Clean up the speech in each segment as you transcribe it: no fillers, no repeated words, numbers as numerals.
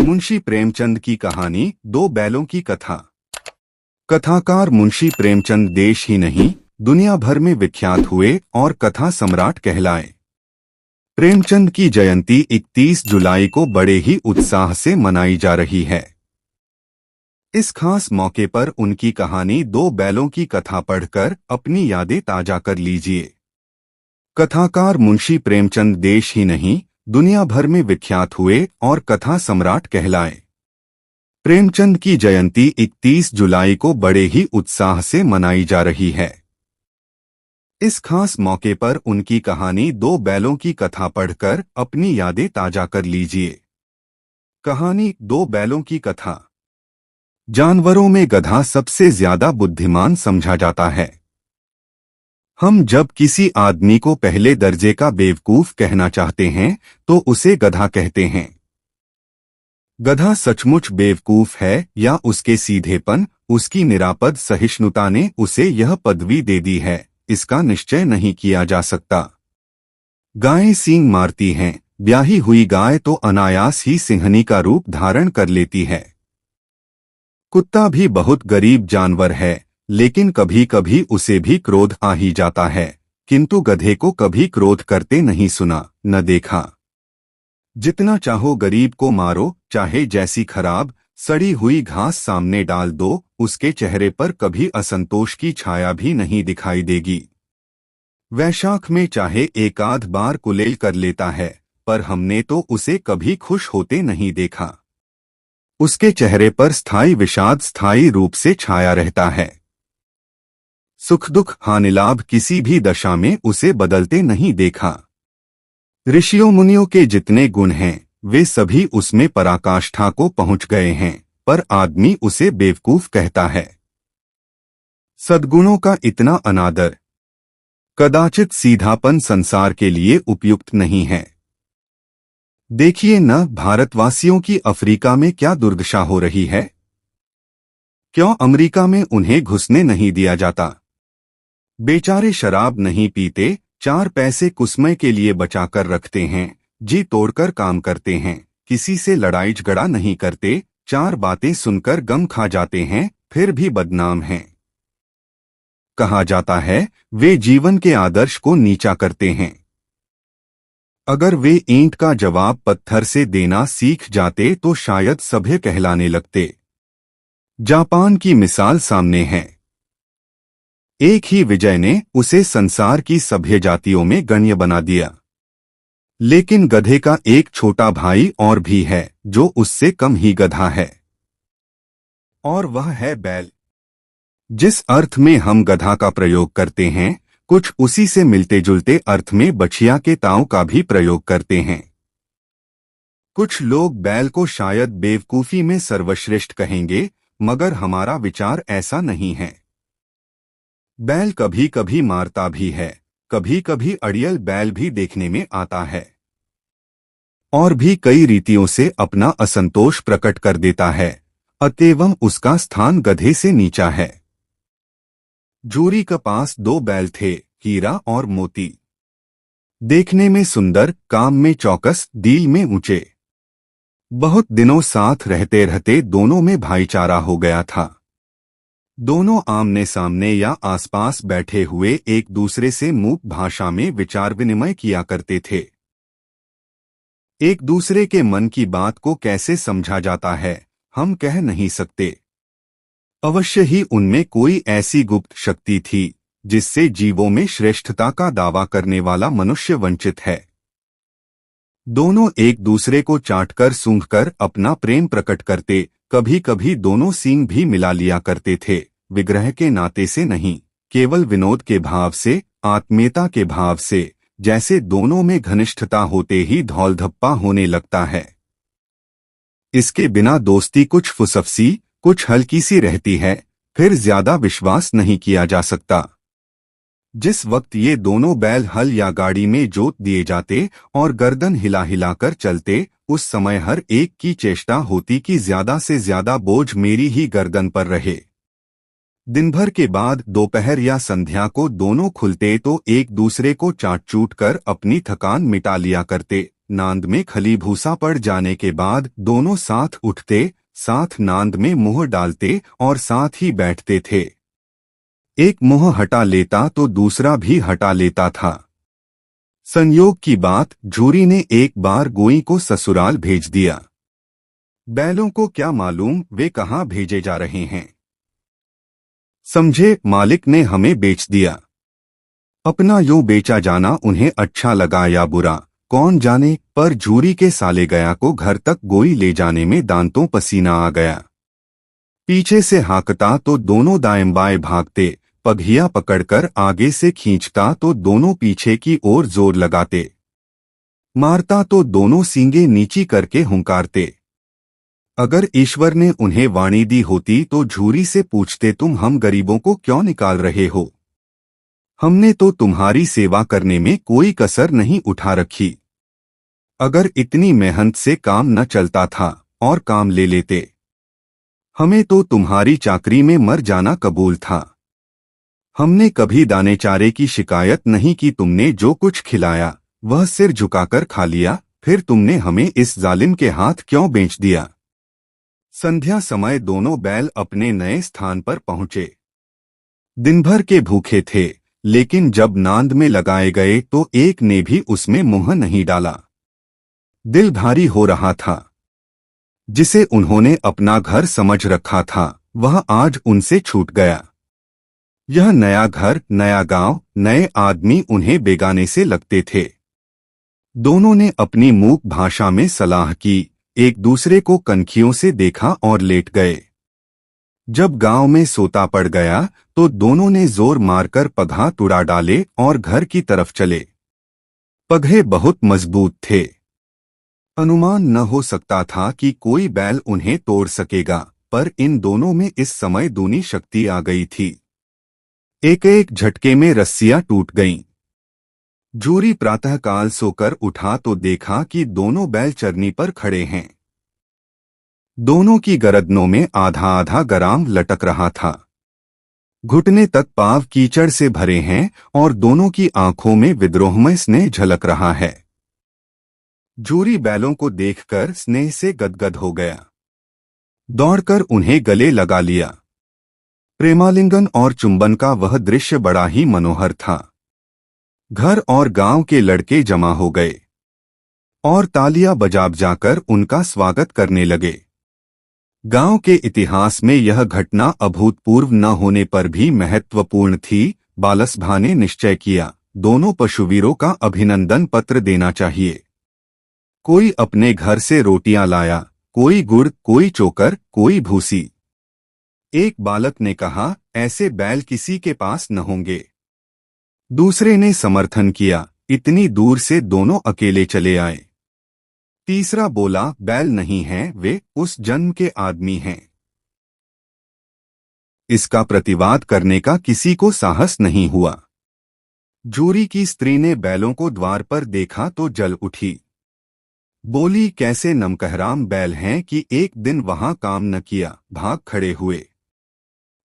मुंशी प्रेमचंद की कहानी दो बैलों की कथा। कथाकार मुंशी प्रेमचंद देश ही नहीं दुनिया भर में विख्यात हुए और कथा सम्राट कहलाए। प्रेमचंद की जयंती 31 जुलाई को बड़े ही उत्साह से मनाई जा रही है। इस खास मौके पर उनकी कहानी दो बैलों की कथा पढ़कर अपनी यादें ताजा कर लीजिए। कथाकार मुंशी प्रेमचंद देश ही नहीं दुनिया भर में विख्यात हुए और कथा सम्राट कहलाए। प्रेमचंद की जयंती 31 जुलाई को बड़े ही उत्साह से मनाई जा रही है। इस खास मौके पर उनकी कहानी दो बैलों की कथा पढ़कर अपनी यादें ताजा कर लीजिए। कहानी दो बैलों की कथा। जानवरों में गधा सबसे ज्यादा बुद्धिमान समझा जाता है। हम जब किसी आदमी को पहले दर्जे का बेवकूफ कहना चाहते हैं तो उसे गधा कहते हैं। गधा सचमुच बेवकूफ है या उसके सीधेपन, उसकी निरापद सहिष्णुता ने उसे यह पदवी दे दी है, इसका निश्चय नहीं किया जा सकता। गायें सींग मारती हैं, ब्याही हुई गाय तो अनायास ही सिंहनी का रूप धारण कर लेती है। कुत्ता भी बहुत गरीब जानवर है, लेकिन कभी कभी उसे भी क्रोध आ ही जाता है, किंतु गधे को कभी क्रोध करते नहीं सुना न देखा। जितना चाहो गरीब को मारो, चाहे जैसी खराब सड़ी हुई घास सामने डाल दो, उसके चेहरे पर कभी असंतोष की छाया भी नहीं दिखाई देगी। वैशाख में चाहे एक आध बार कुलेल कर लेता है, पर हमने तो उसे कभी खुश होते नहीं देखा। उसके चेहरे पर स्थायी विषाद स्थायी रूप से छाया रहता है। सुख दुख हानिलाभ किसी भी दशा में उसे बदलते नहीं देखा। ऋषियों मुनियों के जितने गुण हैं वे सभी उसमें पराकाष्ठा को पहुंच गए हैं, पर आदमी उसे बेवकूफ कहता है। सद्गुणों का इतना अनादर, कदाचित सीधापन संसार के लिए उपयुक्त नहीं है। देखिए न भारतवासियों की अफ्रीका में क्या दुर्दशा हो रही है। क्यों अमेरिका में उन्हें घुसने नहीं दिया जाता। बेचारे शराब नहीं पीते, चार पैसे कुसमय के लिए बचाकर रखते हैं, जी तोड़कर काम करते हैं, किसी से लड़ाई झगड़ा नहीं करते, चार बातें सुनकर गम खा जाते हैं, फिर भी बदनाम हैं। कहा जाता है वे जीवन के आदर्श को नीचा करते हैं। अगर वे ईंट का जवाब पत्थर से देना सीख जाते तो शायद सभ्य कहलाने लगते। जापान की मिसाल सामने है। एक ही विजय ने उसे संसार की सभ्य जातियों में गण्य बना दिया। लेकिन गधे का एक छोटा भाई और भी है जो उससे कम ही गधा है, और वह है बैल। जिस अर्थ में हम गधा का प्रयोग करते हैं, कुछ उसी से मिलते जुलते अर्थ में बछिया के ताव का भी प्रयोग करते हैं। कुछ लोग बैल को शायद बेवकूफी में सर्वश्रेष्ठ कहेंगे, मगर हमारा विचार ऐसा नहीं है। बैल कभी कभी मारता भी है, कभी कभी अड़ियल बैल भी देखने में आता है, और भी कई रीतियों से अपना असंतोष प्रकट कर देता है, अतएव उसका स्थान गधे से नीचा है। जूरी के पास दो बैल थे, हीरा और मोती। देखने में सुंदर, काम में चौकस, दिल में ऊंचे। बहुत दिनों साथ रहते रहते दोनों में भाईचारा हो गया था। दोनों आमने सामने या आसपास बैठे हुए एक दूसरे से मूक भाषा में विचार विनिमय किया करते थे। एक दूसरे के मन की बात को कैसे समझा जाता है हम कह नहीं सकते। अवश्य ही उनमें कोई ऐसी गुप्त शक्ति थी जिससे जीवों में श्रेष्ठता का दावा करने वाला मनुष्य वंचित है। दोनों एक दूसरे को चाटकर सूंघकर अपना प्रेम प्रकट करते, कभी कभी दोनों सींग भी मिला लिया करते थे, विग्रह के नाते से नहीं, केवल विनोद के भाव से, आत्मीयता के भाव से, जैसे दोनों में घनिष्ठता होते ही धौलधप्पा होने लगता है। इसके बिना दोस्ती कुछ फुसफसी, कुछ हल्की सी रहती है, फिर ज्यादा विश्वास नहीं किया जा सकता। जिस वक्त ये दोनों बैल हल या गाड़ी में जोत दिए जाते और गर्दन हिला हिलाकर चलते, उस समय हर एक की चेष्टा होती कि ज्यादा से ज्यादा बोझ मेरी ही गर्दन पर रहे। दिन भर के बाद दोपहर या संध्या को दोनों खुलते तो एक दूसरे को चाट चूट कर अपनी थकान मिटा लिया करते, नांद में खली भूसा पड़ जाने के बाद दोनों साथ उठते, साथ नांद में मुंह डालते और साथ ही बैठते थे। एक मुंह हटा लेता तो दूसरा भी हटा लेता था। संयोग की बात, झूरी ने एक बार गोई को ससुराल भेज दिया। बैलों को क्या मालूम वे कहाँ भेजे जा रहे हैं। समझे, मालिक ने हमें बेच दिया। अपना यूं बेचा जाना उन्हें अच्छा लगा या बुरा, कौन जाने, पर झूरी के साले गया को घर तक गोई ले जाने में दांतों पसीना आ गया। पीछे से हाँकता तो दोनों दाएं बाएं भागते, पगहिया पकड़कर आगे से खींचता तो दोनों पीछे की ओर जोर लगाते, मारता तो दोनों सींगे नीची करके हुंकारते। अगर ईश्वर ने उन्हें वाणी दी होती तो झूरी से पूछते, तुम हम गरीबों को क्यों निकाल रहे हो? हमने तो तुम्हारी सेवा करने में कोई कसर नहीं उठा रखी। अगर इतनी मेहनत से काम न चलता था और काम ले लेते, हमें तो तुम्हारी चाकरी में मर जाना कबूल था। हमने कभी दाने चारे की शिकायत नहीं की, तुमने जो कुछ खिलाया वह सिर झुकाकर खा लिया, फिर तुमने हमें इस जालिम के हाथ क्यों बेच दिया? संध्या समय दोनों बैल अपने नए स्थान पर पहुंचे। दिन भर के भूखे थे, लेकिन जब नांद में लगाए गए तो एक ने भी उसमें मुंह नहीं डाला। दिल भारी हो रहा था। जिसे उन्होंने अपना घर समझ रखा था वह आज उनसे छूट गया। यह नया घर, नया गांव, नए आदमी उन्हें बेगाने से लगते थे। दोनों ने अपनी मूक भाषा में सलाह की, एक दूसरे को कनखियों से देखा और लेट गए। जब गांव में सोता पड़ गया तो दोनों ने जोर मारकर पगहा तुड़ा डाले और घर की तरफ चले। पगहे बहुत मजबूत थे। अनुमान न हो सकता था कि कोई बैल उन्हें तोड़ सकेगा, पर इन दोनों में इस समय दूनी शक्ति आ गई थी। एक एक झटके में रस्सियां टूट गईं। झूरी प्रातःकाल सोकर उठा तो देखा कि दोनों बैल चरनी पर खड़े हैं। दोनों की गर्दनों में आधा आधा गराम लटक रहा था। घुटने तक पांव कीचड़ से भरे हैं और दोनों की आंखों में विद्रोहमय स्नेह झलक रहा है। झूरी बैलों को देखकर स्नेह से गदगद हो गया। दौड़कर उन्हें गले लगा लिया। प्रेमालिंगन और चुंबन का वह दृश्य बड़ा ही मनोहर था। घर और गांव के लड़के जमा हो गए और तालियां बजा बजाकर उनका स्वागत करने लगे। गांव के इतिहास में यह घटना अभूतपूर्व न होने पर भी महत्वपूर्ण थी। बालसभा ने निश्चय किया, दोनों पशुवीरों का अभिनंदन पत्र देना चाहिए। कोई अपने घर से रोटियां लाया, कोई गुड़, कोई चोकर, कोई भूसी। एक बालक ने कहा, ऐसे बैल किसी के पास न होंगे। दूसरे ने समर्थन किया, इतनी दूर से दोनों अकेले चले आए। तीसरा बोला, बैल नहीं हैं, वे उस जन्म के आदमी हैं। इसका प्रतिवाद करने का किसी को साहस नहीं हुआ। झूरी की स्त्री ने बैलों को द्वार पर देखा तो जल उठी। बोली, कैसे नमकहराम बैल हैं कि एक दिन वहां काम न किया, भाग खड़े हुए।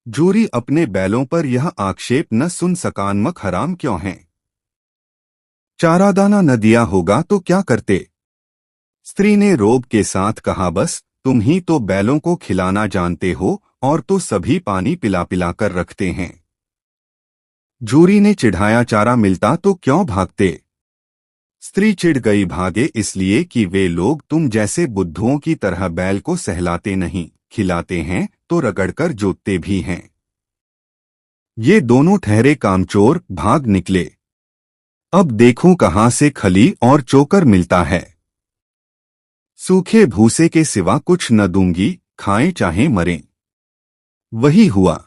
झूरी अपने बैलों पर यह आक्षेप न सुन सका, नमक हराम क्यों हैं? चारा दाना न दिया होगा तो क्या करते? स्त्री ने रोब के साथ कहा, बस तुम ही तो बैलों को खिलाना जानते हो और तो सभी पानी पिला पिला कर रखते हैं। झूरी ने चिढ़ाया, चारा मिलता तो क्यों भागते? स्त्री चिढ़ गई, भागे इसलिए कि वे लोग तुम जैसे बुद्धुओं की तरह बैल को सहलाते नहीं, खिलाते हैं तो रगड़कर जोतते भी हैं। ये दोनों ठहरे कामचोर भाग निकले। अब देखूं कहां से खली और चोकर मिलता है। सूखे भूसे के सिवा कुछ न दूंगी, खाएं चाहे मरें। वही हुआ।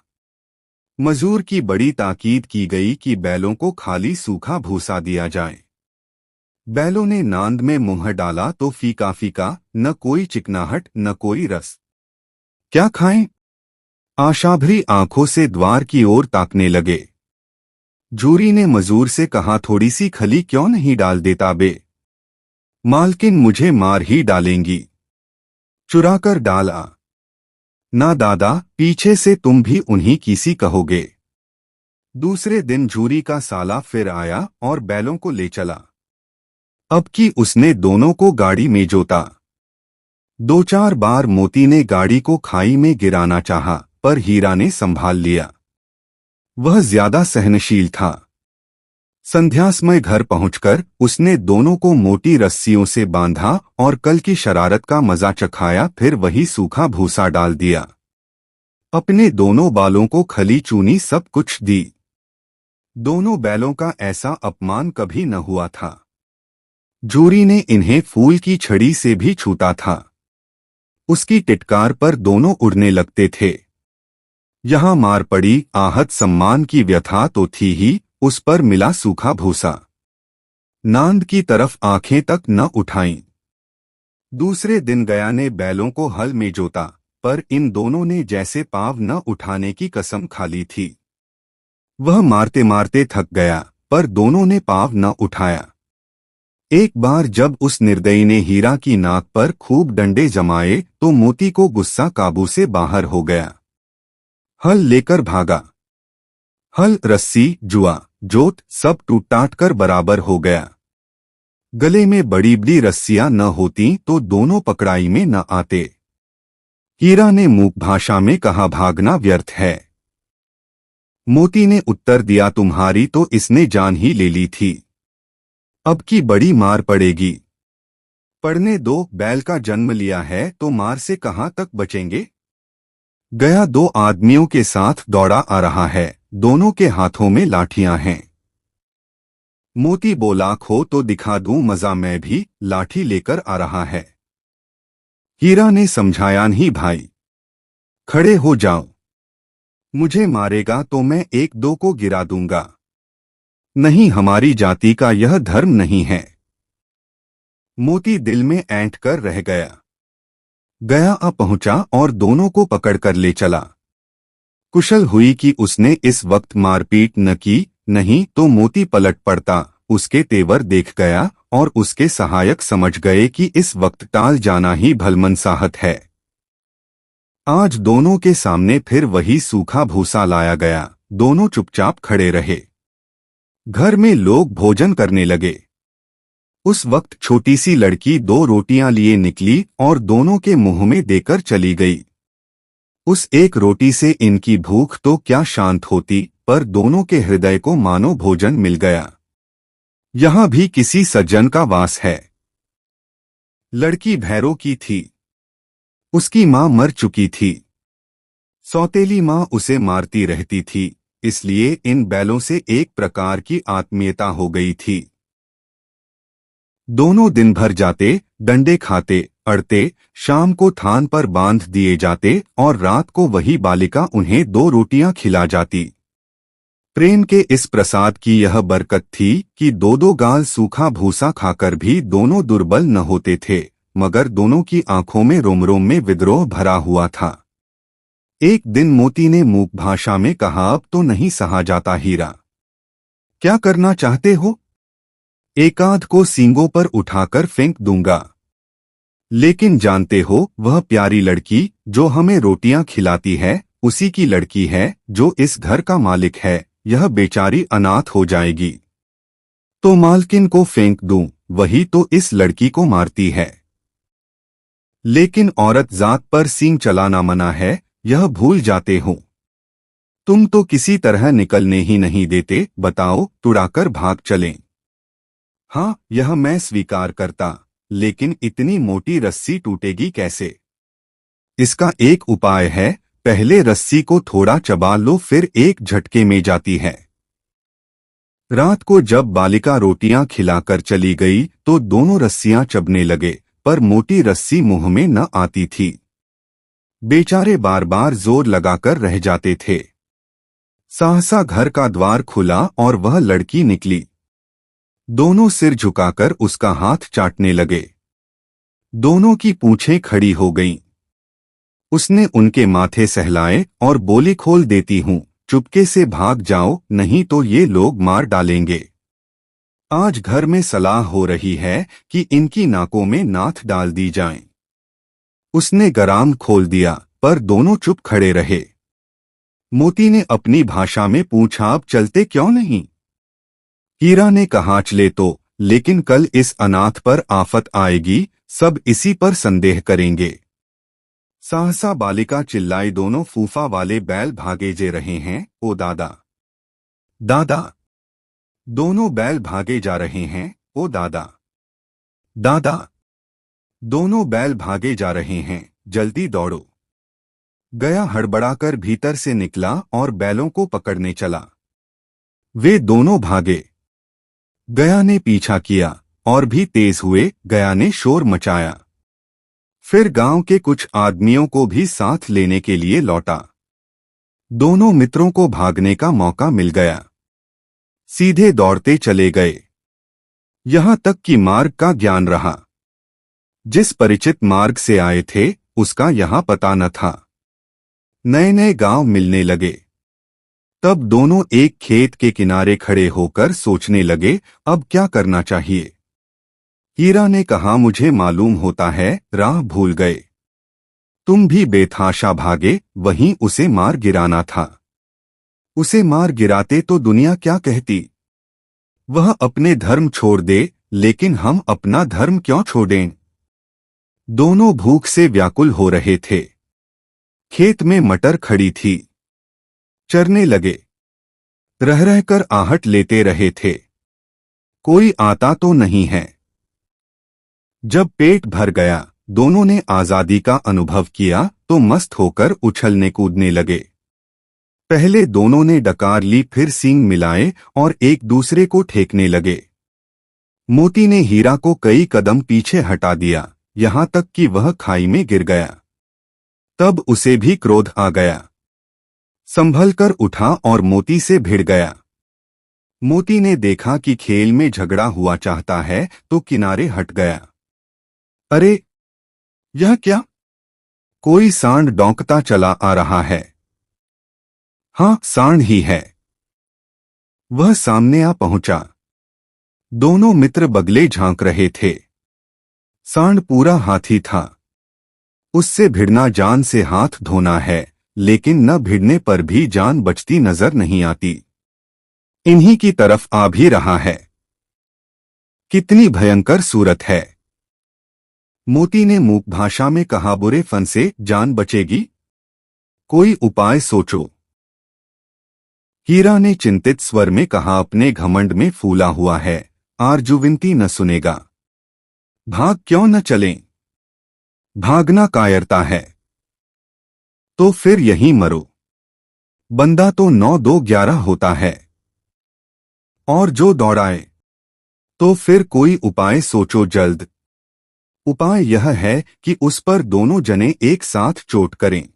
मजूर की बड़ी ताकीद की गई कि बैलों को खाली सूखा भूसा दिया जाए। बैलों ने नांद में मुंह डाला तो फीका फीका, न कोई चिकनाहट न कोई रस। क्या खाएं? आशाभरी आंखों से द्वार की ओर ताकने लगे। झूरी ने मजूर से कहा, थोड़ी सी खली क्यों नहीं डाल देता बे? मालकिन मुझे मार ही डालेंगी। चुराकर डाला। ना दादा, पीछे से तुम भी उन्हीं की सी कहोगे। दूसरे दिन झूरी का साला फिर आया और बैलों को ले चला। अब की उसने दोनों को गाड़ी में जोता। 2-4 बार मोती ने गाड़ी को खाई में गिराना चाहा, पर हीरा ने संभाल लिया। वह ज्यादा सहनशील था। संध्या समय घर पहुंचकर उसने दोनों को मोटी रस्सियों से बांधा और कल की शरारत का मजा चखाया, फिर वही सूखा भूसा डाल दिया। अपने दोनों बालों को खली चूनी सब कुछ दी। दोनों बैलों का ऐसा अपमान कभी न हुआ था। जूरी ने इन्हें फूल की छड़ी से भी छूता था। उसकी टिटकार पर दोनों उड़ने लगते थे। यहां मार पड़ी, आहत सम्मान की व्यथा तो थी ही, उस पर मिला सूखा भूसा। नांद की तरफ आंखें तक न उठाईं। दूसरे दिन गया ने बैलों को हल में जोता, पर इन दोनों ने जैसे पाँव न उठाने की कसम खा ली थी। वह मारते मारते थक गया, पर दोनों ने पाँव न उठाया। एक बार जब उस निर्दयी ने हीरा की नाक पर खूब डंडे जमाए तो मोती को गुस्सा काबू से बाहर हो गया। हल लेकर भागा। हल, रस्सी, जुआ, जोत सब टूट टाट कर बराबर हो गया। गले में बड़ी बड़ी रस्सियां न होती तो दोनों पकड़ाई में न आते। हीरा ने मूक भाषा में कहा, भागना व्यर्थ है। मोती ने उत्तर दिया, तुम्हारी तो इसने जान ही ले ली थी, अब की बड़ी मार पड़ेगी। पढ़ने दो, बैल का जन्म लिया है तो मार से कहां तक बचेंगे। गया 2 आदमियों के साथ दौड़ा आ रहा है, दोनों के हाथों में लाठियां हैं। मोती बोला, खो तो दिखा दूं मजा, मैं भी लाठी लेकर आ रहा है। हीरा ने समझाया, नहीं भाई, खड़े हो जाओ, मुझे मारेगा तो मैं 1-2 को गिरा दूंगा। नहीं, हमारी जाति का यह धर्म नहीं है। मोती दिल में ऐंठ कर रह गया। गया आ पहुंचा और दोनों को पकड़कर ले चला। कुशल हुई कि उसने इस वक्त मारपीट न की, नहीं तो मोती पलट पड़ता। उसके तेवर देख गया और उसके सहायक समझ गए कि इस वक्त टाल जाना ही भलमनसाहत है। आज दोनों के सामने फिर वही सूखा भूसा लाया गया। दोनों चुपचाप खड़े रहे। घर में लोग भोजन करने लगे। उस वक्त छोटी सी लड़की 2 रोटियां लिए निकली और दोनों के मुंह में देकर चली गई। उस एक रोटी से इनकी भूख तो क्या शांत होती, पर दोनों के हृदय को मानो भोजन मिल गया। यहां भी किसी सज्जन का वास है। लड़की भैरों की थी। उसकी मां मर चुकी थी। सौतेली मां उसे मारती रहती थी, इसलिए इन बैलों से एक प्रकार की आत्मीयता हो गई थी। दोनों दिन भर जाते, डंडे खाते, अड़ते, शाम को थान पर बांध दिए जाते और रात को वही बालिका उन्हें 2 रोटियां खिला जाती। प्रेम के इस प्रसाद की यह बरकत थी कि 2-2 गाल सूखा भूसा खाकर भी दोनों दुर्बल न होते थे, मगर दोनों की आंखों में रोम रोम में विद्रोह भरा हुआ था। एक दिन मोती ने मूक भाषा में कहा, अब तो नहीं सहा जाता हीरा, क्या करना चाहते हो। एकाध को सींगों पर उठाकर फेंक दूंगा। लेकिन जानते हो, वह प्यारी लड़की जो हमें रोटियां खिलाती है उसी की लड़की है जो इस घर का मालिक है। यह बेचारी अनाथ हो जाएगी तो मालकिन को फेंक दूं, वही तो इस लड़की को मारती है। लेकिन औरत जात पर सींग चलाना मना है, यह भूल जाते हो। तुम तो किसी तरह निकलने ही नहीं देते, बताओ, तुड़ाकर भाग चलें। हाँ, यह मैं स्वीकार करता, लेकिन इतनी मोटी रस्सी टूटेगी कैसे। इसका एक उपाय है, पहले रस्सी को थोड़ा चबा लो, फिर एक झटके में जाती है। रात को जब बालिका रोटियां खिलाकर चली गई तो दोनों रस्सियां चबने लगे, पर मोटी रस्सी मुंह में न आती थी। बेचारे बार बार जोर लगाकर रह जाते थे। सहसा घर का द्वार खुला और वह लड़की निकली। दोनों सिर झुकाकर उसका हाथ चाटने लगे। दोनों की पूंछें खड़ी हो गईं। उसने उनके माथे सहलाए और बोली, खोल देती हूं, चुपके से भाग जाओ, नहीं तो ये लोग मार डालेंगे। आज घर में सलाह हो रही है कि इनकी नाकों में नाथ डाल दी जाए। उसने गराम खोल दिया, पर दोनों चुप खड़े रहे। मोती ने अपनी भाषा में पूछा, अब चलते क्यों नहीं। हीरा ने कहा, चले तो, लेकिन कल इस अनाथ पर आफत आएगी, सब इसी पर संदेह करेंगे। सहसा बालिका चिल्लाई, दोनों फूफा वाले बैल भागे जे रहे हैं, ओ दादा दादा। दोनों बैल भागे जा रहे हैं, ओ दादा दादा। दोनों बैल भागे जा रहे हैं, जल्दी दौड़ो। गया हड़बड़ाकर भीतर से निकला और बैलों को पकड़ने चला। वे दोनों भागे। गया ने पीछा किया और भी तेज हुए। गया ने शोर मचाया। फिर गांव के कुछ आदमियों को भी साथ लेने के लिए लौटा। दोनों मित्रों को भागने का मौका मिल गया। सीधे दौड़ते चले गए, यहां तक कि मार्ग का ज्ञान रहा। जिस परिचित मार्ग से आए थे उसका यहां पता न था। नए नए गांव मिलने लगे। तब दोनों एक खेत के किनारे खड़े होकर सोचने लगे, अब क्या करना चाहिए। हीरा ने कहा, मुझे मालूम होता है, राह भूल गए। तुम भी बेतहाशा भागे, वहीं उसे मार गिराना था। उसे मार गिराते तो दुनिया क्या कहती। वह अपने धर्म छोड़ दे, लेकिन हम अपना धर्म क्यों छोड़ें। दोनों भूख से व्याकुल हो रहे थे। खेत में मटर खड़ी थी। चरने लगे। रह रहकर आहट लेते रहे थे, कोई आता तो नहीं है। जब पेट भर गया, दोनों ने आजादी का अनुभव किया तो मस्त होकर उछलने कूदने लगे। पहले दोनों ने डकार ली, फिर सींग मिलाए और एक दूसरे को ठेकने लगे। मोती ने हीरा को कई कदम पीछे हटा दिया, यहां तक कि वह खाई में गिर गया। तब उसे भी क्रोध आ गया। संभल कर उठा और मोती से भिड़ गया। मोती ने देखा कि खेल में झगड़ा हुआ चाहता है तो किनारे हट गया। अरे, यह क्या? कोई सांड डौंकता चला आ रहा है। हाँ, सांड ही है। वह सामने आ पहुंचा। दोनों मित्र बगले झांक रहे थे। सांड पूरा हाथी था। उससे भिड़ना जान से हाथ धोना है, लेकिन न भिड़ने पर भी जान बचती नजर नहीं आती। इन्हीं की तरफ आ भी रहा है। कितनी भयंकर सूरत है। मोती ने मूक भाषा में कहा, बुरे फन से जान बचेगी, कोई उपाय सोचो। हीरा ने चिंतित स्वर में कहा, अपने घमंड में फूला हुआ है, आरजुविनती न सुनेगा। भाग क्यों न चलें? भागना कायरता है। तो फिर यहीं मरो। बंदा तो 9-2-11 होता है। और जो दौड़ाए। तो फिर कोई उपाय सोचो जल्द। उपाय यह है कि उस पर दोनों जने एक साथ चोट करें।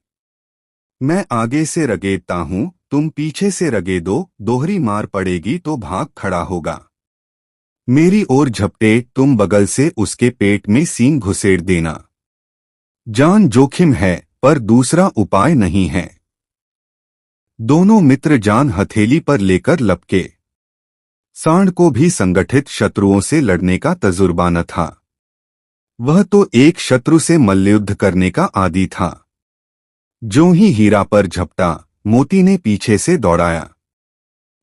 मैं आगे से रगेदता हूं, तुम पीछे से रगेदो, दोहरी मार पड़ेगी तो भाग खड़ा होगा। मेरी ओर झपटे, तुम बगल से उसके पेट में सींग घुसेड़ देना। जान जोखिम है, पर दूसरा उपाय नहीं है। दोनों मित्र जान हथेली पर लेकर लपके। सांड को भी संगठित शत्रुओं से लड़ने का तजुर्बा न था। वह तो एक शत्रु से मल्लयुद्ध करने का आदी था। जो ही हीरा पर झपटा, मोती ने पीछे से दौड़ाया।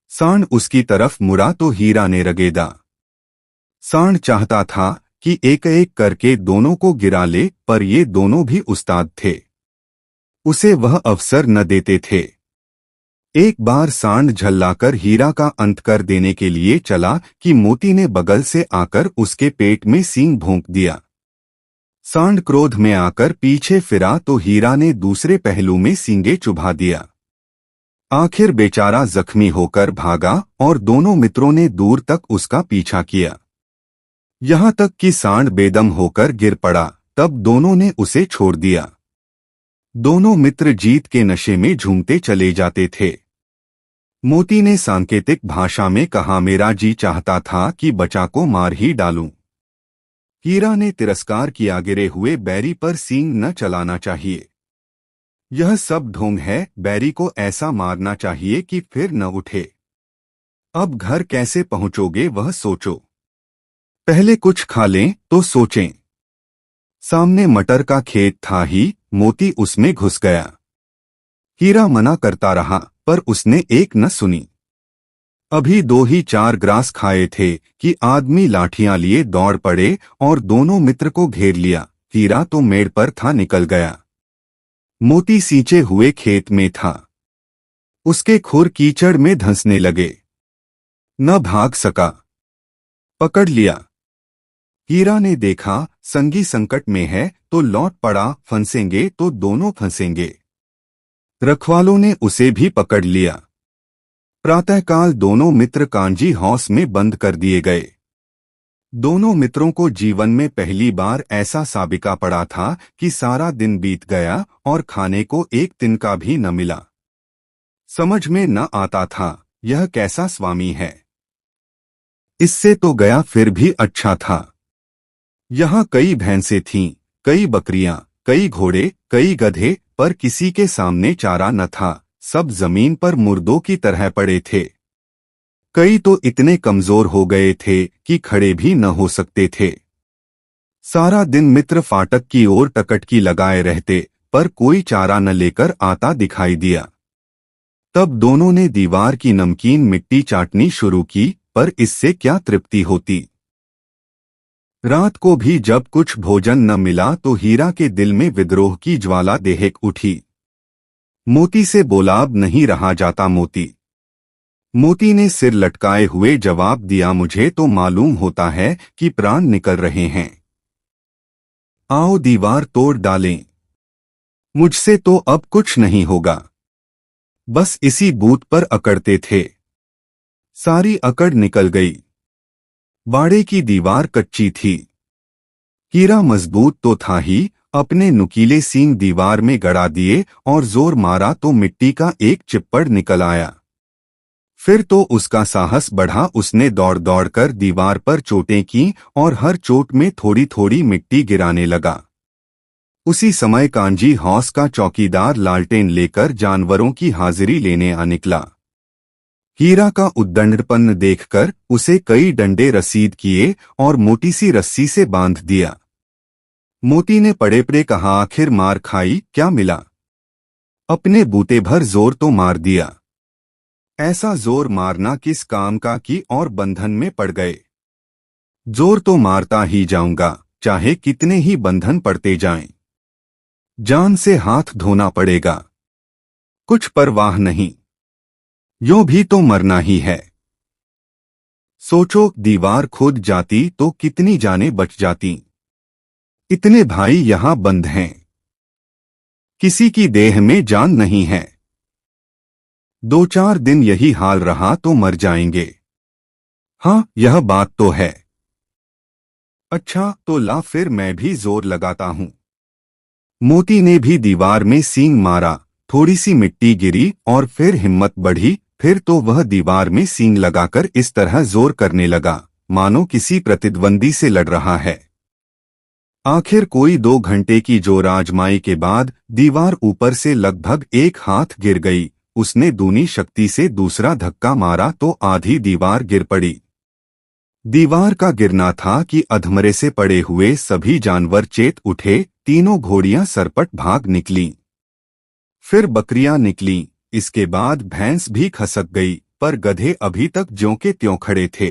सांड उसकी तरफ मुड़ा तो हीरा ने रगेदा। सांड चाहता था कि एक एक करके दोनों को गिरा ले, पर ये दोनों भी उस्ताद थे। उसे वह अवसर न देते थे। एक बार सांड झल्लाकर हीरा का अंत कर देने के लिए चला कि मोती ने बगल से आकर उसके पेट में सींग भोंक दिया। सांड क्रोध में आकर पीछे फिरा तो हीरा ने दूसरे पहलू में सींगे चुभा दिया। आखिर बेचारा जख्मी होकर भागा और दोनों मित्रों ने दूर तक उसका पीछा किया। यहां तक कि सांड बेदम होकर गिर पड़ा, तब दोनों ने उसे छोड़ दिया। दोनों मित्र जीत के नशे में झूमते चले जाते थे। मोती ने सांकेतिक भाषा में कहा, मेरा जी चाहता था कि बचा को मार ही डालूं। हीरा ने तिरस्कार किया, गिरे हुए बैरी पर सींग न चलाना चाहिए। यह सब ढोंग है, बैरी को ऐसा मारना चाहिए कि फिर न उठे। अब घर कैसे पहुंचोगे वह सोचो। पहले कुछ खा लें तो सोचें। सामने मटर का खेत था ही, मोती उसमें घुस गया। हीरा मना करता रहा, पर उसने एक न सुनी। अभी 2 ही 4 ग्रास खाए थे कि आदमी लाठियां लिए दौड़ पड़े और दोनों मित्र को घेर लिया। हीरा तो मेड़ पर था, निकल गया। मोती सींचे हुए खेत में था। उसके खुर कीचड़ में धंसने लगे। न भाग सका। पकड़ लिया। हीरा ने देखा संगी संकट में है तो लौट पड़ा, फंसेंगे तो दोनों फंसेंगे। रखवालों ने उसे भी पकड़ लिया। प्रातःकाल दोनों मित्र कांजी हाउस में बंद कर दिए गए। दोनों मित्रों को जीवन में पहली बार ऐसा साबिका पड़ा था कि सारा दिन बीत गया और खाने को एक तिनका भी न मिला। समझ में न आता था यह कैसा स्वामी है। इससे तो गया फिर भी अच्छा था। यहाँ कई भैंसें थीं, कई बकरियां, कई घोड़े, कई गधे, पर किसी के सामने चारा न था। सब जमीन पर मुर्दों की तरह पड़े थे। कई तो इतने कमजोर हो गए थे कि खड़े भी न हो सकते थे। सारा दिन मित्र फाटक की ओर टकटकी लगाए रहते, पर कोई चारा न लेकर आता दिखाई दिया। तब दोनों ने दीवार की नमकीन मिट्टी चाटनी शुरू की, पर इससे क्या तृप्ति होती। रात को भी जब कुछ भोजन न मिला तो हीरा के दिल में विद्रोह की ज्वाला देहक उठी। मोती से बोला, अब नहीं रहा जाता मोती। मोती ने सिर लटकाए हुए जवाब दिया, मुझे तो मालूम होता है कि प्राण निकल रहे हैं। आओ दीवार तोड़ डालें। मुझसे तो अब कुछ नहीं होगा। बस इसी बूथ पर अकड़ते थे। सारी अकड़ निकल गई। बाड़े की दीवार कच्ची थी। हीरा मजबूत तो था ही, अपने नुकीले सींग दीवार में गड़ा दिए और जोर मारा तो मिट्टी का एक चिप्पड़ निकल आया। फिर तो उसका साहस बढ़ा। उसने दौड़ दौड़कर दीवार पर चोटें की और हर चोट में थोड़ी थोड़ी मिट्टी गिराने लगा। उसी समय कांजी हाउस का चौकीदार लालटेन लेकर जानवरों की हाजिरी लेने आ निकला। हीरा का उद्दंडपन देखकर उसे कई डंडे रसीद किए और मोटी सी रस्सी से बांध दिया। मोती ने पड़े पड़े कहा, आखिर मार खाई, क्या मिला? अपने बूते भर जोर तो मार दिया। ऐसा जोर मारना किस काम का कि और बंधन में पड़ गए। जोर तो मारता ही जाऊंगा, चाहे कितने ही बंधन पड़ते जाएं। जान से हाथ धोना पड़ेगा। कुछ परवाह नहीं, यूं भी तो मरना ही है। सोचो, दीवार खुद जाती तो कितनी जानें बच जाती। इतने भाई यहां बंद हैं, किसी की देह में जान नहीं है। 2-4 दिन यही हाल रहा तो मर जाएंगे। हाँ, यह बात तो है। अच्छा तो ला, फिर मैं भी जोर लगाता हूं। मोती ने भी दीवार में सींग मारा। थोड़ी सी मिट्टी गिरी और फिर हिम्मत बढ़ी। फिर तो वह दीवार में सींग लगाकर इस तरह जोर करने लगा मानो किसी प्रतिद्वंदी से लड़ रहा है। आखिर कोई 2 घंटे की जोर आजमाई के बाद दीवार ऊपर से लगभग 1 हाथ गिर गई। उसने दूनी शक्ति से दूसरा धक्का मारा तो आधी दीवार गिर पड़ी। दीवार का गिरना था कि अधमरे से पड़े हुए सभी जानवर चेत उठे। तीनों घोड़ियां सरपट भाग निकलीं। फिर बकरियां निकलीं। इसके बाद भैंस भी खसक गई, पर गधे अभी तक ज्यों के त्यों खड़े थे।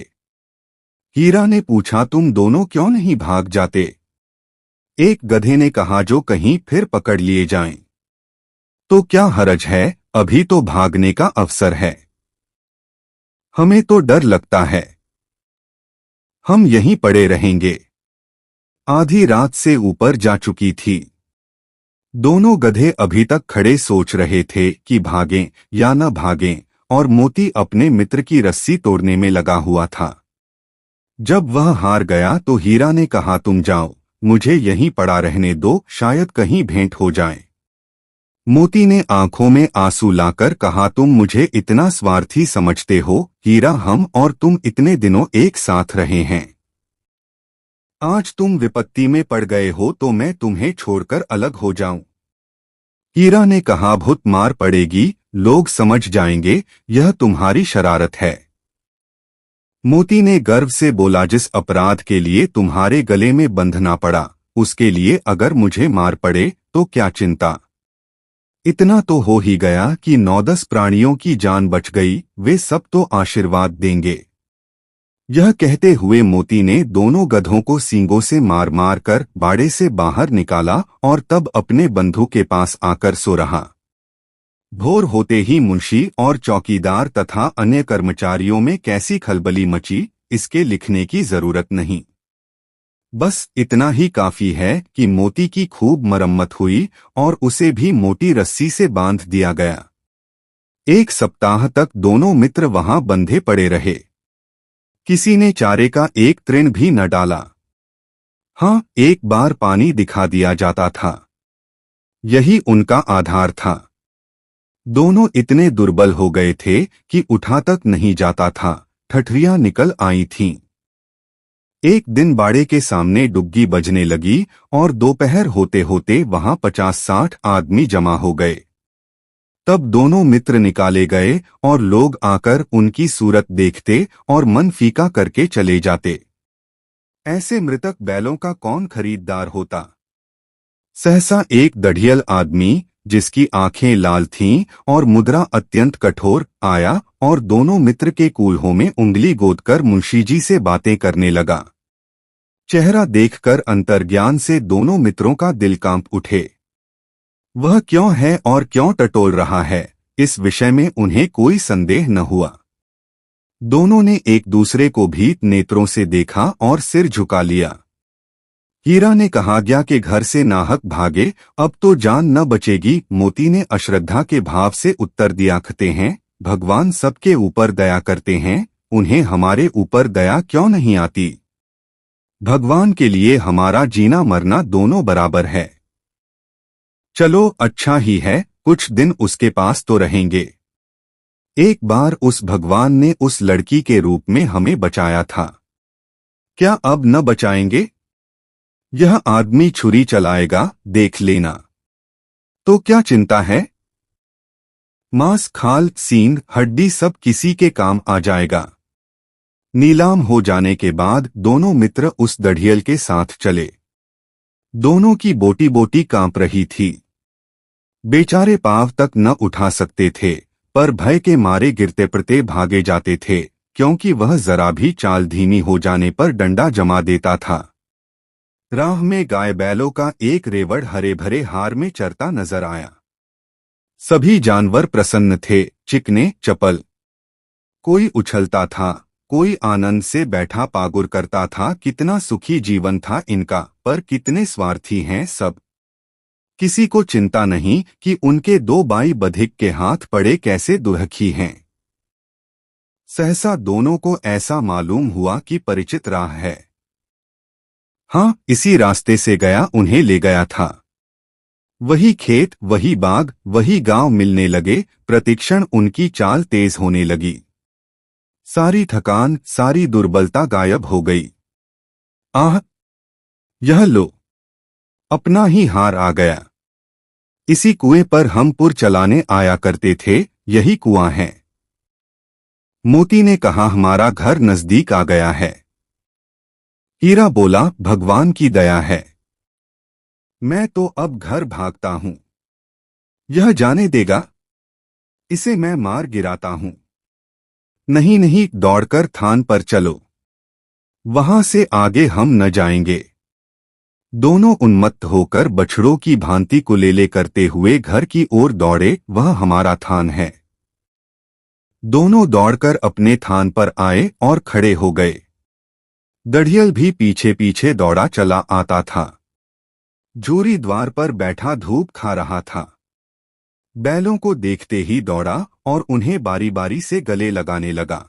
हीरा ने पूछा, तुम दोनों क्यों नहीं भाग जाते? एक गधे ने कहा, जो कहीं फिर पकड़ लिए जाएं। तो क्या हरज है, अभी तो भागने का अवसर है। हमें तो डर लगता है। हम यहीं पड़े रहेंगे। आधी रात से ऊपर जा चुकी थी। दोनों गधे अभी तक खड़े सोच रहे थे कि भागें या न भागें, और मोती अपने मित्र की रस्सी तोड़ने में लगा हुआ था। जब वह हार गया तो हीरा ने कहा, तुम जाओ, मुझे यहीं पड़ा रहने दो, शायद कहीं भेंट हो जाए। मोती ने आंखों में आंसू लाकर कहा, तुम मुझे इतना स्वार्थी समझते हो? हीरा, हम और तुम इतने दिनों एक साथ रहे हैं। आज तुम विपत्ति में पड़ गए हो तो मैं तुम्हें छोड़कर अलग हो जाऊं? हीरा ने कहा, भूत मार पड़ेगी, लोग समझ जाएंगे यह तुम्हारी शरारत है। मोती ने गर्व से बोला, जिस अपराध के लिए तुम्हारे गले में बंधना पड़ा, उसके लिए अगर मुझे मार पड़े तो क्या चिंता। इतना तो हो ही गया कि 9-10 प्राणियों की जान बच गई, वे सब तो आशीर्वाद देंगे। यह कहते हुए मोती ने दोनों गधों को सींगों से मार मार कर बाड़े से बाहर निकाला और तब अपने बंधु के पास आकर सो रहा। भोर होते ही मुंशी और चौकीदार तथा अन्य कर्मचारियों में कैसी खलबली मची, इसके लिखने की जरूरत नहीं। बस इतना ही काफी है कि मोती की खूब मरम्मत हुई और उसे भी मोटी रस्सी से बांध दिया गया। 1 सप्ताह तक दोनों मित्र वहां बंधे पड़े रहे। किसी ने चारे का एक तृण भी न डाला। हाँ, एक बार पानी दिखा दिया जाता था, यही उनका आधार था। दोनों इतने दुर्बल हो गए थे कि उठा तक नहीं जाता था, ठठरियां निकल आई थीं। एक दिन बाड़े के सामने डुग्गी बजने लगी और दोपहर होते होते वहां 50-60 आदमी जमा हो गए। तब दोनों मित्र निकाले गए और लोग आकर उनकी सूरत देखते और मन फीका करके चले जाते। ऐसे मृतक बैलों का कौन खरीददार होता। सहसा एक दढ़ियल आदमी, जिसकी आंखें लाल थीं और मुद्रा अत्यंत कठोर, आया और दोनों मित्र के कूल्हों में उंगली गोदकर मुंशीजी से बातें करने लगा। चेहरा देखकर अंतर्ज्ञान से दोनों मित्रों का दिल कांप उठे। वह क्यों है और क्यों टटोल रहा है, इस विषय में उन्हें कोई संदेह न हुआ। दोनों ने एक दूसरे को भीत नेत्रों से देखा और सिर झुका लिया। हीरा ने कहा, गया के घर से नाहक भागे, अब तो जान न बचेगी। मोती ने अश्रद्धा के भाव से उत्तर दिया, खते हैं भगवान सबके ऊपर दया करते हैं, उन्हें हमारे ऊपर दया क्यों नहीं आती। भगवान के लिए हमारा जीना मरना दोनों बराबर है। चलो अच्छा ही है, कुछ दिन उसके पास तो रहेंगे। एक बार उस भगवान ने उस लड़की के रूप में हमें बचाया था, क्या अब न बचाएंगे। यह आदमी छुरी चलाएगा, देख लेना। तो क्या चिंता है, मांस खाल सींग हड्डी सब किसी के काम आ जाएगा। नीलाम हो जाने के बाद दोनों मित्र उस दढ़ियल के साथ चले। दोनों की बोटी बोटी कांप रही थी। बेचारे पांव तक न उठा सकते थे, पर भय के मारे गिरते पड़ते भागे जाते थे, क्योंकि वह जरा भी चाल धीमी हो जाने पर डंडा जमा देता था। राह में गाय बैलों का एक रेवड़ हरे भरे हार में चरता नजर आया। सभी जानवर प्रसन्न थे, चिकने चपल। कोई उछलता था, कोई आनंद से बैठा पागुर करता था। कितना सुखी जीवन था इनका, पर कितने स्वार्थी हैं सब। किसी को चिंता नहीं कि उनके 2 बाई बधिक के हाथ पड़े कैसे दुर्हखी हैं। सहसा दोनों को ऐसा मालूम हुआ कि परिचित राह है। हाँ, इसी रास्ते से गया उन्हें ले गया था। वही खेत, वही बाग, वही गांव मिलने लगे। प्रतिक्षण उनकी चाल तेज होने लगी। सारी थकान, सारी दुर्बलता गायब हो गई। आह, यह लो, अपना ही हार आ गया। इसी कुएं पर हम पुर चलाने आया करते थे, यही कुआं है। मोती ने कहा, हमारा घर नजदीक आ गया है। हीरा बोला, भगवान की दया है। मैं तो अब घर भागता हूं, यह जाने देगा। इसे मैं मार गिराता हूं। नहीं नहीं, दौड़कर थान पर चलो, वहां से आगे हम न जाएंगे। दोनों उन्मत्त होकर बछड़ों की भांति कुलेले करते हुए घर की ओर दौड़े, वह हमारा थान है। दोनों दौड़कर अपने थान पर आए और खड़े हो गए। दढ़ियल भी पीछे पीछे दौड़ा चला आता था। झूरी द्वार पर बैठा धूप खा रहा था। बैलों को देखते ही दौड़ा और उन्हें बारी बारी से गले लगाने लगा।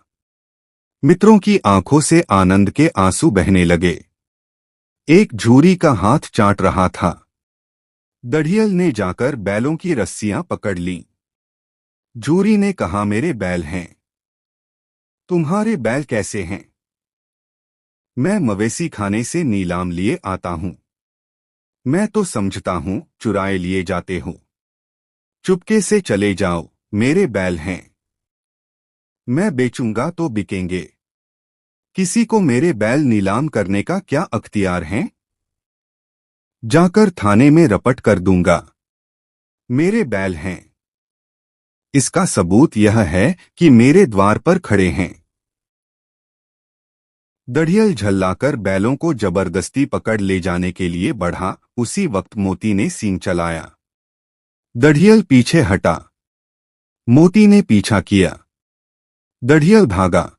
मित्रों की आंखों से आनंद के आंसू बहने लगे। एक झूरी का हाथ चाट रहा था। दढ़ियल ने जाकर बैलों की रस्सियां पकड़ लीं। झूरी ने कहा, मेरे बैल हैं। तुम्हारे बैल कैसे हैं? मैं मवेशी खाने से नीलाम लिए आता हूं। मैं तो समझता हूं चुराए लिए जाते हो। चुपके से चले जाओ, मेरे बैल हैं। मैं बेचूंगा तो बिकेंगे। किसी को मेरे बैल नीलाम करने का क्या अख्तियार है? जाकर थाने में रपट कर दूंगा। मेरे बैल हैं। इसका सबूत यह है कि मेरे द्वार पर खड़े हैं। दढ़ियल झल्लाकर बैलों को जबरदस्ती पकड़ ले जाने के लिए बढ़ा। उसी वक्त मोती ने सींग चलाया। दढ़ियल पीछे हटा। मोती ने पीछा किया। दढ़ियल भागा।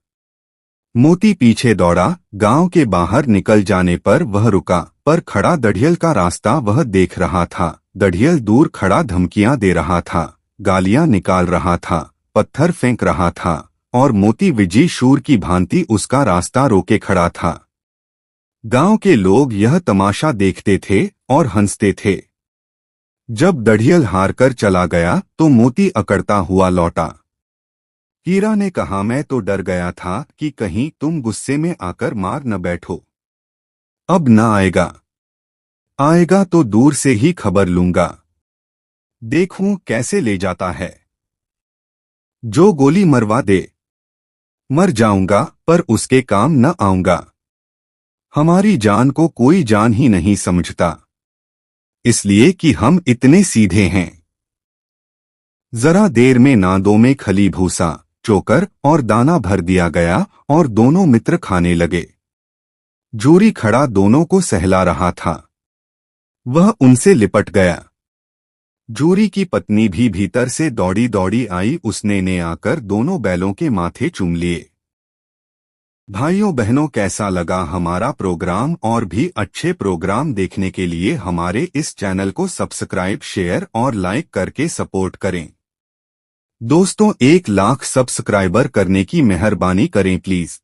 मोती पीछे दौड़ा। गांव के बाहर निकल जाने पर वह रुका, पर खड़ा दढ़ियल का रास्ता वह देख रहा था। दढ़ियल दूर खड़ा धमकियां दे रहा था, गालियां निकाल रहा था, पत्थर फेंक रहा था, और मोती विजयी शूर की भांति उसका रास्ता रोके खड़ा था। गांव के लोग यह तमाशा देखते थे और हंसते थे। जब दढ़ियल हारकर चला गया तो मोती अकड़ता हुआ लौटा। हीरा ने कहा, मैं तो डर गया था कि कहीं तुम गुस्से में आकर मार न बैठो। अब न आएगा। आएगा तो दूर से ही खबर लूंगा। देखूं कैसे ले जाता है। जो गोली मरवा दे। मर जाऊंगा पर उसके काम न आऊंगा। हमारी जान को कोई जान ही नहीं समझता, इसलिए कि हम इतने सीधे हैं। जरा देर में नादों में खली भूसा, चोकर और दाना भर दिया गया और दोनों मित्र खाने लगे। जूरी खड़ा दोनों को सहला रहा था। वह उनसे लिपट गया। जूरी की पत्नी भी भीतर से दौड़ी दौड़ी आई। उसने ने आकर दोनों बैलों के माथे चूम लिए। भाइयों बहनों, कैसा लगा हमारा प्रोग्राम? और भी अच्छे प्रोग्राम देखने के लिए हमारे इस चैनल को सब्सक्राइब, शेयर और लाइक करके सपोर्ट करें। दोस्तों, 1 लाख सब्सक्राइबर करने की मेहरबानी करें प्लीज।